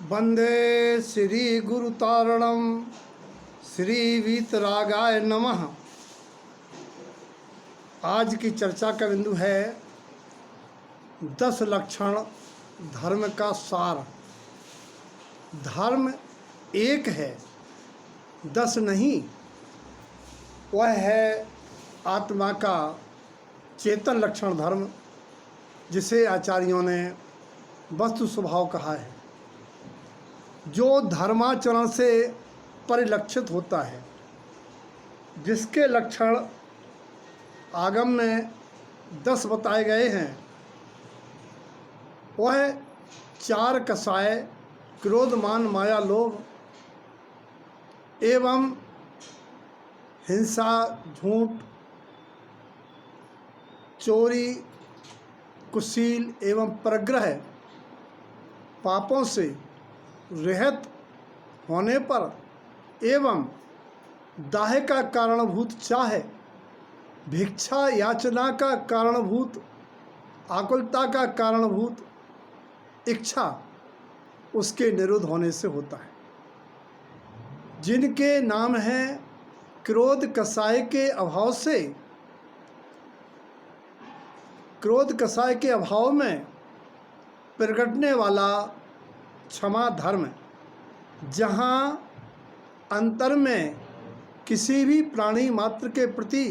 वंदे श्री गुरुतारणम श्री वीतरागाय नमः। आज की चर्चा का बिंदु है 10 लक्षण धर्म का सार। धर्म एक है, 10 नहीं। वह है आत्मा का चेतन लक्षण धर्म, जिसे आचार्यों ने वस्तु स्वभाव कहा है, जो धर्माचरण से परिलक्षित होता है, जिसके लक्षण आगम में 10 बताए गए हैं। वह 4 कसाय क्रोध मान माया लोभ एवं हिंसा झूठ चोरी कुशील एवं परग्रह पापों से रहित होने पर एवं दाह का कारणभूत चाहे भिक्षा याचना का कारणभूत आकुलता का कारणभूत इच्छा उसके निरुद्ध होने से होता है। जिनके नाम है क्रोध कसाय के अभाव से, क्रोध कसाय के अभाव में प्रगटने वाला क्षमा धर्म, जहाँ अंतर में किसी भी प्राणी मात्र के प्रति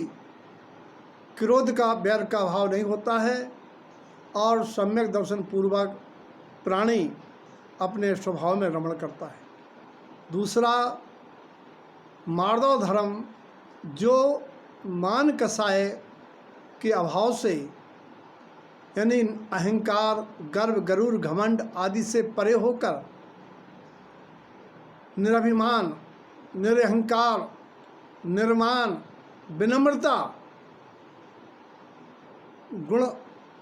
क्रोध का वैर का भाव नहीं होता है और सम्यक दर्शन पूर्वक प्राणी अपने स्वभाव में रमण करता है। दूसरा मार्दव धर्म, जो मान कसाय के अभाव से यानी अहंकार गर्व गरूर घमंड आदि से परे होकर निरभिमान निरहंकार निर्माण विनम्रता गुण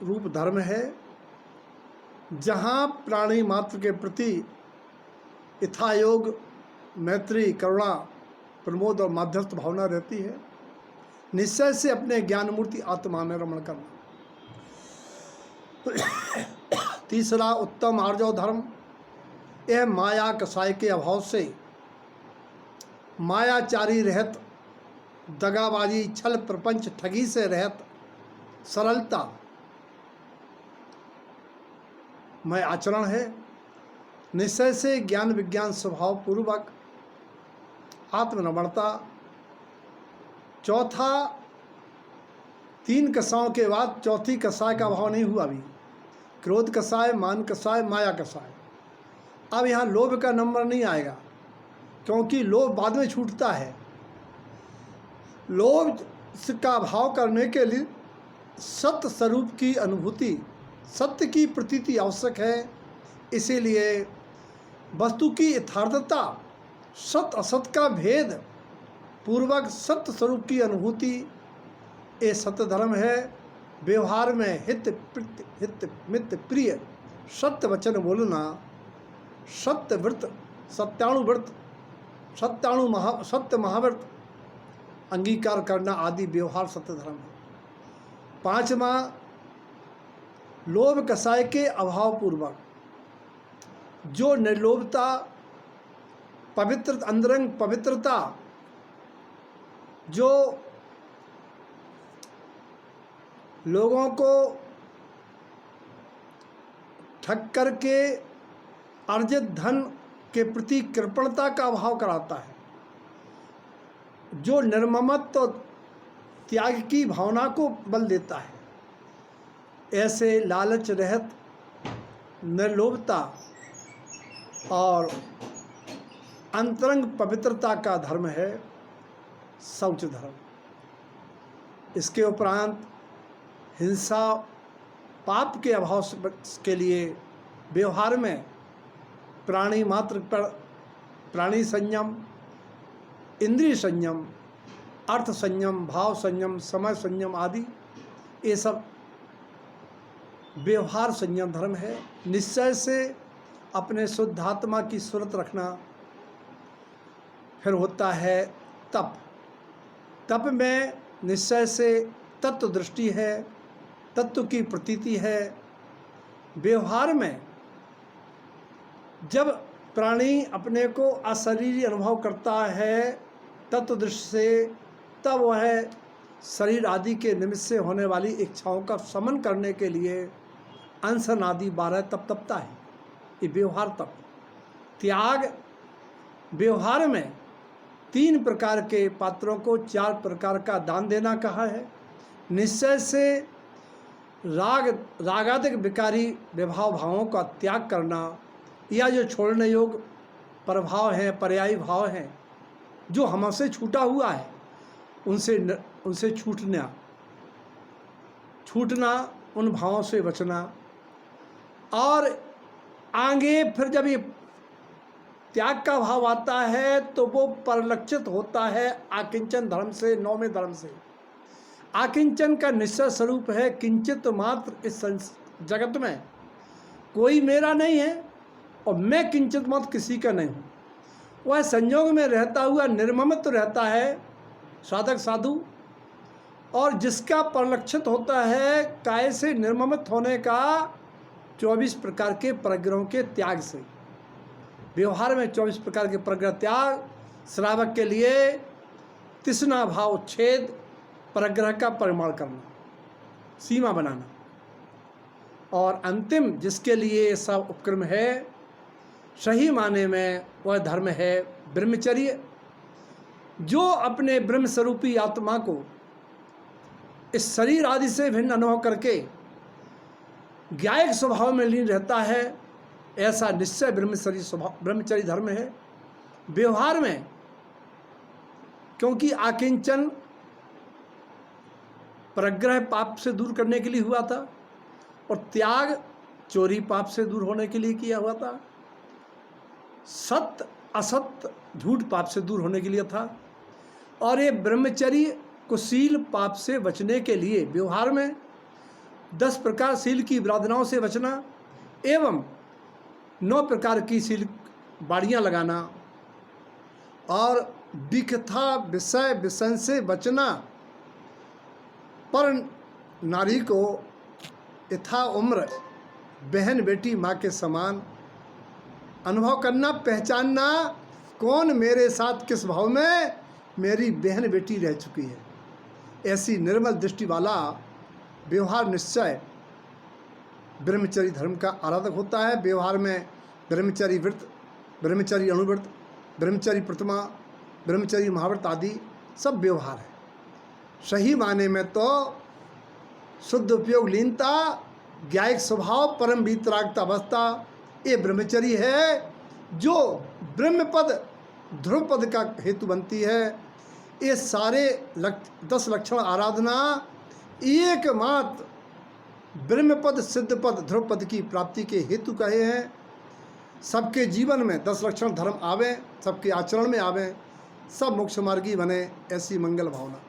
रूप धर्म है, जहाँ प्राणी मात्र के प्रति यथायोग मैत्री करुणा प्रमोद और मध्यस्थ भावना रहती है। निश्चय से अपने ज्ञान मूर्ति आत्मा में रमण करना। तीसरा उत्तम आर्जव धर्म, यह माया कसाय के अभाव से मायाचारी रहत दगाबाजी छल प्रपंच ठगी से रहत सरलता में आचरण है। निश्चय से ज्ञान विज्ञान स्वभाव पूर्वक आत्मनिर्भरता। चौथा 3 कसायों के बाद चौथी कसाय का अभाव नहीं हुआ अभी। क्रोध कसाय मान कसाय माया कसाय। अब यहाँ लोभ का नंबर नहीं आएगा, क्योंकि लोभ बाद में छूटता है। लोभ का भाव करने के लिए सत्य स्वरूप की अनुभूति, सत्य की प्रतीति आवश्यक है। इसीलिए वस्तु की यथार्थता, सत्य असत का भेद पूर्वक सत्य स्वरूप की अनुभूति, ये सत्य धर्म है। व्यवहार में हित मित प्रिय सत्य वचन बोलना, सत्य व्रत सत्याणुव्रत सत्य महाव्रत अंगीकार करना आदि व्यवहार सत्य धर्म है। 5वां लोभ कसाय के अभाव पूर्वक जो निर्लोभता पवित्र अंतरंग पवित्रता, जो लोगों को ठग करके अर्जित धन के प्रति कृपणता का अभाव कराता है, जो निर्ममत्व त्याग की भावना को बल देता है। ऐसे लालच रहित निर्लोभता और अंतरंग पवित्रता का धर्म है शौच धर्म। इसके उपरांत हिंसा पाप के अभाव के लिए व्यवहार में प्राणी मात्र पर प्राणी संयम, इंद्रिय संयम, अर्थ संयम, भाव संयम, समय संयम आदि, ये सब व्यवहार संयम धर्म है। निश्चय से अपने शुद्धात्मा की सूरत रखना। फिर होता है तप। तप में निश्चय से तत्व दृष्टि है, तत्व की प्रतीति है। व्यवहार में जब प्राणी अपने को अशरीरी अनुभव करता है तत्व दृष्टि से, तब वह शरीर आदि के निमित्त से होने वाली इच्छाओं का शमन करने के लिए अनशन आदि 12 तप तपता है। ये व्यवहार तप। त्याग व्यवहार में 3 प्रकार के पात्रों को 4 प्रकार का दान देना कहा है। निश्चय से रागादिक विकारी विभाव भावों का त्याग करना, या जो छोड़ने योग प्रभाव हैं, पर्यायी भाव हैं, जो हमसे छूटा हुआ है, उनसे छूटना, उन भावों से बचना। और आगे फिर जब ये त्याग का भाव आता है तो वो परिलक्षित होता है आकिंचन धर्म से, 9वें धर्म से। आकिंचन का निश्चय स्वरूप है किंचित मात्र इस जगत में कोई मेरा नहीं है और मैं किंचित मात्र किसी का नहीं हूँ। वह संयोग में रहता हुआ निर्ममत्व रहता है साधक साधु, और जिसका परिलक्षित होता है काय से निर्ममत होने का 24 प्रकार के परिग्रहों के त्याग से। व्यवहार में 24 प्रकार के परिग्रह त्याग, श्रावक के लिए तृष्णा भाव छेद, परिग्रह का परिमाण करना, सीमा बनाना, और अंतिम जिसके लिए ये सब उपक्रम है, सही माने में वह धर्म है ब्रह्मचर्य, जो अपने ब्रह्म स्वरूपी आत्मा को इस शरीर आदि से भिन्न अनुभव करके ज्ञायक स्वभाव में लीन रहता है। ऐसा निश्चय ब्रह्मचर्य धर्म है। व्यवहार में क्योंकि आकिंचन परिग्रह पाप से दूर करने के लिए हुआ था, और त्याग चोरी पाप से दूर होने के लिए किया हुआ था, सत्य असत्य झूठ पाप से दूर होने के लिए था, और ये ब्रह्मचर्य कुशील पाप से बचने के लिए व्यवहार में 10 प्रकार शील की विराधनाओं से बचना एवं 9 प्रकार की शील बाड़ियाँ लगाना, और विकथा विषय विषय से बचना, पर नारी को यथा उम्र बहन बेटी माँ के समान अनुभव करना, पहचानना कौन मेरे साथ किस भाव में मेरी बहन बेटी रह चुकी है। ऐसी निर्मल दृष्टि वाला व्यवहार निश्चय ब्रह्मचर्य धर्म का आराधक होता है। व्यवहार में ब्रह्मचर्य व्रत, ब्रह्मचर्य अनुव्रत, ब्रह्मचर्य प्रतिमा, ब्रह्मचर्य महाव्रत आदि सब व्यवहार है। सही माने में तो शुद्ध उपयोग लीनता, ज्ञायक स्वभाव, परम वीतरागता अवस्था, ये ब्रह्मचर्य है जो ब्रह्मपद ध्रुवपद का हेतु बनती है। ये सारे 10 लक्षण आराधना एकमात्र ब्रह्मपद सिद्धपद ध्रुवपद की प्राप्ति के हेतु कहे हैं। सबके जीवन में 10 लक्षण धर्म आवे, सबके आचरण में आवे, सब मोक्ष मार्गी बने, ऐसी मंगल भावना।